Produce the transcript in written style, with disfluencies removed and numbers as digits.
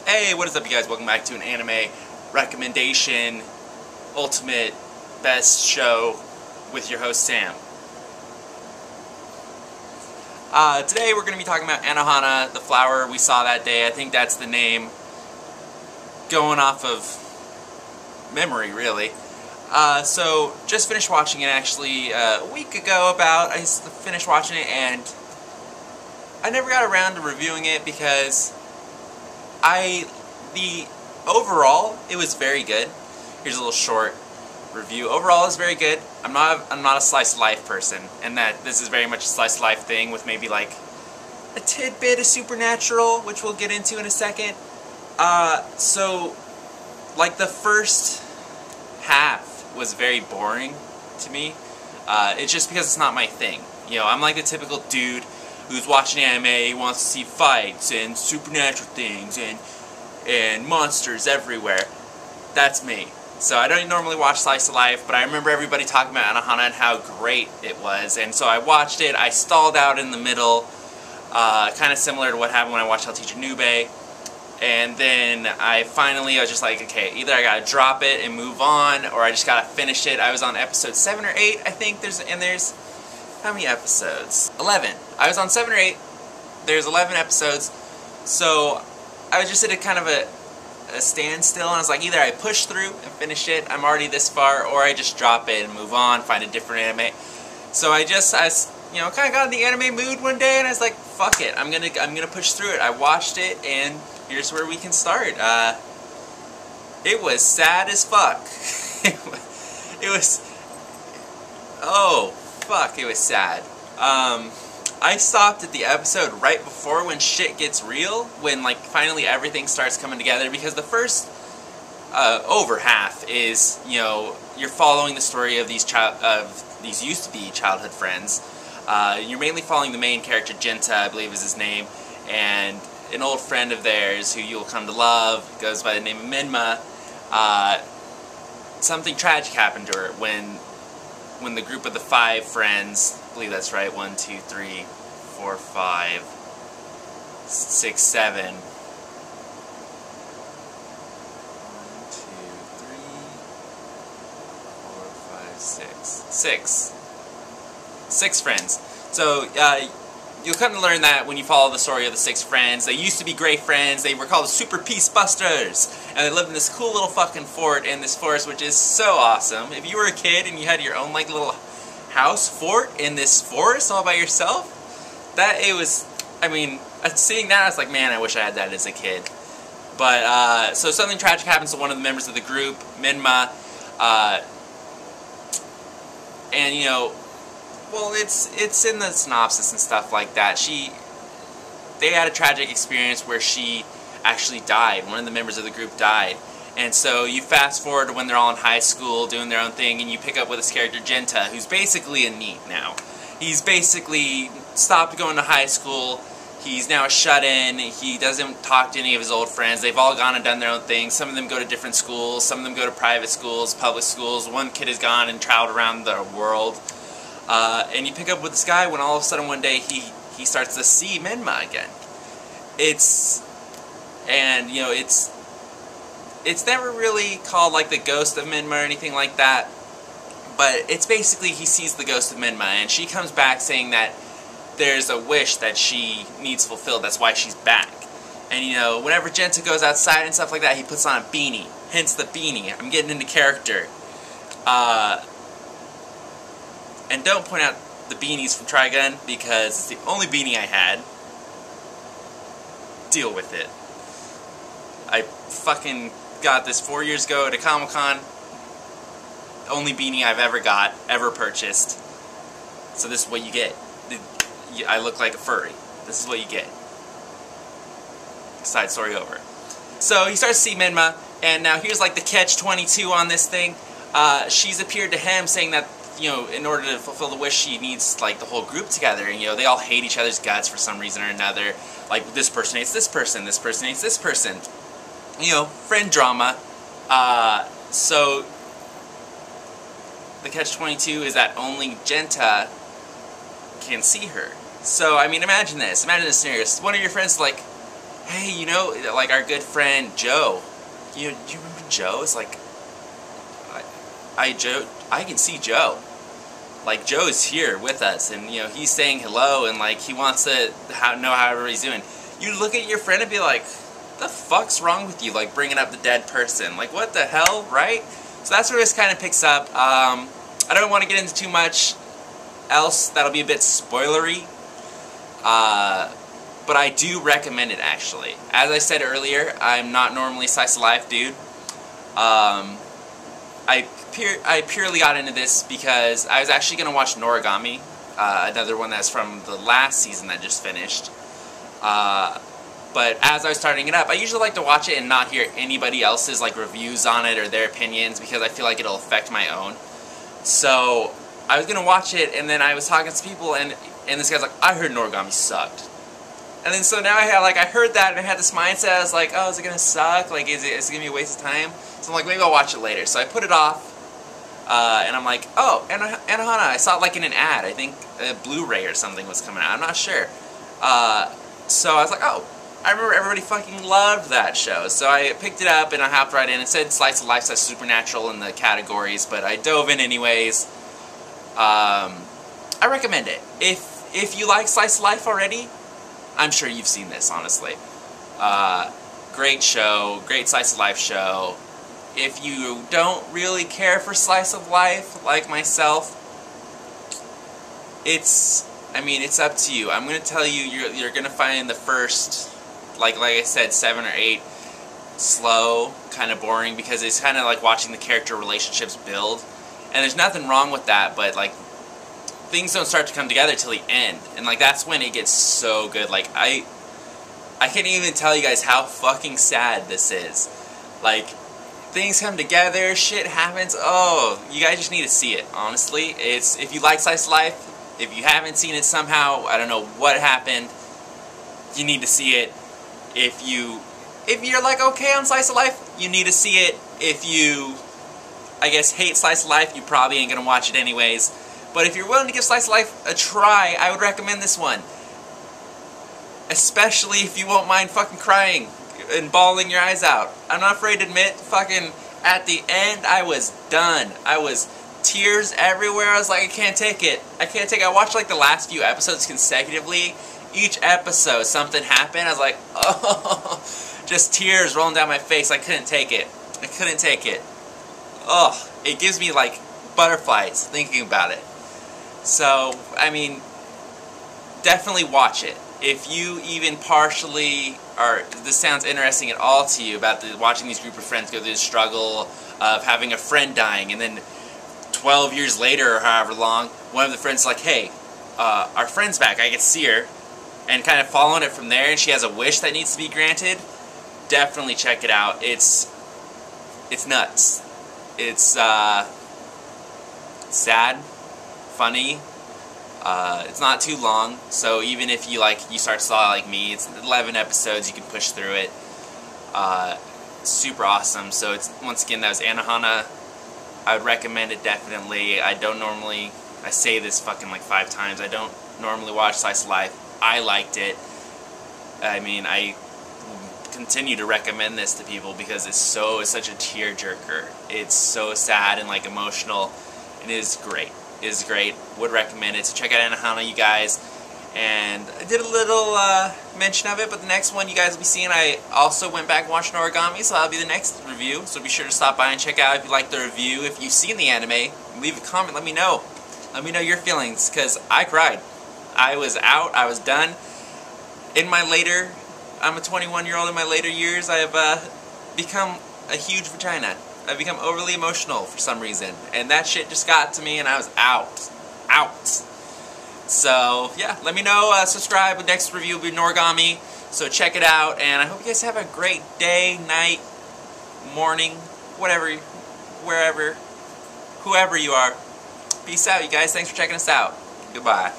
Hey, what is up, you guys? Welcome back to an anime recommendation, ultimate best show with your host Sam. Today we're going to be talking about Anohana, the flower we saw that day. I think that's the name, going off of memory, really. So just finished watching it actually a week ago about. I finished watching it and I never got around to reviewing it because overall, it was very good. Here's a little short review. Overall, it's very good. I'm not a slice of life person, and that this is very much a slice of life thing with maybe like a tidbit of supernatural, which we'll get into in a second. So like the first half was very boring to me. It's just because it's not my thing. You know, I'm like the typical dude who's watching anime, he wants to see fights and supernatural things and monsters everywhere. That's me. So I don't normally watch Slice of Life, but I remember everybody talking about Anohana and how great it was, and so I watched it. I stalled out in the middle, kind of similar to what happened when I watched How to Teach a Nube, and then I was just like, okay, either I gotta drop it and move on, or I just gotta finish it. I was on episode 7 or 8, I think, there's how many episodes? 11. I was on 7 or 8. There's 11 episodes. So I was just at a kind of a standstill, and I was like, either I push through and finish it, I'm already this far, or I just drop it and move on, find a different anime. So I kind of got in the anime mood one day, and I was like, fuck it, I'm gonna push through it. I watched it, and here's where we can start. It was sad as fuck. It was, oh fuck, it was sad. I stopped at the episode right before when shit gets real, when like finally everything starts coming together, because the first over half is, you know, you're following the story of these used to be childhood friends. You're mainly following the main character, Genta, I believe is his name, and an old friend of theirs who you'll come to love, goes by the name of Minma. Something tragic happened to her when the group of the 5 friends, I believe that's right, 1, 2, 3, 4, 5, 6, 7. 1, 2, 3, 4, 5, 6. 6 friends. So, you'll come to learn that when you follow the story of the 6 friends. They used to be great friends. They were called the Super Peace Busters. And they lived in this cool little fucking fort in this forest, which is so awesome. If you were a kid and you had your own like little house fort in this forest all by yourself, seeing that I was like, man, I wish I had that as a kid. But, so something tragic happens to one of the members of the group, Minma, and you know, well, it's in the synopsis and stuff like that. They had a tragic experience where she actually died. One of the members of the group died. And so you fast forward to when they're all in high school doing their own thing, and you pick up with this character, Genta, who's basically a NEET now. He's basically stopped going to high school. He's now a shut-in. He doesn't talk to any of his old friends. They've all gone and done their own thing. Some of them go to different schools. Some of them go to private schools, public schools. One kid has gone and traveled around the world. And you pick up with this guy when all of a sudden one day he starts to see Minma again. It's never really called like the ghost of Minma or anything like that, but it's basically he sees the ghost of Minma, and she comes back saying that there's a wish that she needs fulfilled, that's why she's back. And you know, whenever Genta goes outside and stuff like that, he puts on a beanie, hence the beanie. I'm getting into character. And don't point out the beanies from Trigun, because it's the only beanie I had. Deal with it. I fucking got this 4 years ago at a Comic-Con. Only beanie I've ever purchased. So this is what you get. I look like a furry. This is what you get. Side story over. So he starts to see Minma, and now here's like the catch-22 on this thing. She's appeared to him saying that, you know, in order to fulfill the wish, she needs, like, the whole group together. And, you know, they all hate each other's guts for some reason or another. Like, this person hates this person hates this person. You know, friend drama. So, the catch-22 is that only Genta can see her. So, I mean, imagine this. Imagine this scenario. One of your friends is like, hey, you know, like our good friend Joe. Do you remember Joe? It's like, I can see Joe. Like, Joe is here with us, and you know, he's saying hello, and like, he wants to know how everybody's doing. You look at your friend and be like, the fuck's wrong with you? Like, bringing up the dead person. Like, what the hell, right? So that's where this kind of picks up. I don't want to get into too much else. That'll be a bit spoilery. But I do recommend it, actually. As I said earlier, I'm not normally a slice of life dude. I purely got into this because I was actually going to watch Noragami, another one that's from the last season that just finished. But as I was starting it up, I usually like to watch it and not hear anybody else's like reviews on it or their opinions, because I feel like it'll affect my own. So I was going to watch it, and then I was talking to people, and this guy's like, I heard Noragami sucked. And then so now I heard that, and I had this mindset. I was like, oh, is it gonna suck? Like, is it gonna be a waste of time? So I'm like, maybe I'll watch it later. So I put it off, and I'm like, oh, Anohana. I saw it like in an ad. I think a Blu-ray or something was coming out. I'm not sure. So I was like, oh, I remember everybody fucking loved that show. So I picked it up and I hopped right in. It said Slice of Life, says Supernatural in the categories, but I dove in anyways. I recommend it. If you like Slice of Life already, I'm sure you've seen this, honestly. Great show, great Slice of Life show. If you don't really care for Slice of Life, like myself, it's up to you. I'm going to tell you, you're going to find the first, like I said, 7 or 8 slow, kind of boring, because it's kind of like watching the character relationships build. And there's nothing wrong with that, but like, things don't start to come together till the end, and like that's when it gets so good. Like I can't even tell you guys how fucking sad this is. Like, things come together, shit happens. Oh, you guys just need to see it. Honestly, it's, if you like Slice of Life, if you haven't seen it somehow, I don't know what happened, you need to see it. If you're like okay on Slice of Life, you need to see it. If you, I guess, hate Slice of Life, you probably ain't gonna watch it anyways. But if you're willing to give Slice of Life a try, I would recommend this one. Especially if you won't mind fucking crying and bawling your eyes out. I'm not afraid to admit, fucking, at the end, I was done. I was tears everywhere. I was like, I can't take it. I can't take it. I watched like the last few episodes consecutively. Each episode, something happened. I was like, oh, just tears rolling down my face. I couldn't take it. I couldn't take it. Oh, it gives me like butterflies thinking about it. So, I mean, definitely watch it. If you even partially, or this sounds interesting at all to you, about watching these group of friends go through the struggle of having a friend dying, and then 12 years later, or however long, one of the friends is like, hey, our friend's back, I get to see her, and kind of following it from there, and she has a wish that needs to be granted, definitely check it out. It's nuts. It's sad, funny. It's not too long, so even if you start Saw like me, it's 11 episodes, you can push through it. Super awesome. So it's, once again, that was Anohana. I would recommend it definitely. I say this fucking like 5 times, I don't normally watch Slice of Life. I liked it. I mean, I continue to recommend this to people because it's such a tearjerker. It's so sad and like emotional. It is great. It is great. Would recommend it. So check out Anohana, you guys. And I did a little mention of it, but the next one you guys will be seeing, I also went back and watched Noragami, so that'll be the next review. So be sure to stop by and check out if you like the review. If you've seen the anime, leave a comment. Let me know. Let me know your feelings, because I cried. I was out. I was done. I'm a 21-year-old in my later years. I have become a huge vagina. I've become overly emotional for some reason. And that shit just got to me and I was out. Out. So, yeah, let me know. Subscribe. The next review will be Noragami. So check it out. And I hope you guys have a great day, night, morning, whatever, wherever, whoever you are. Peace out, you guys. Thanks for checking us out. Goodbye.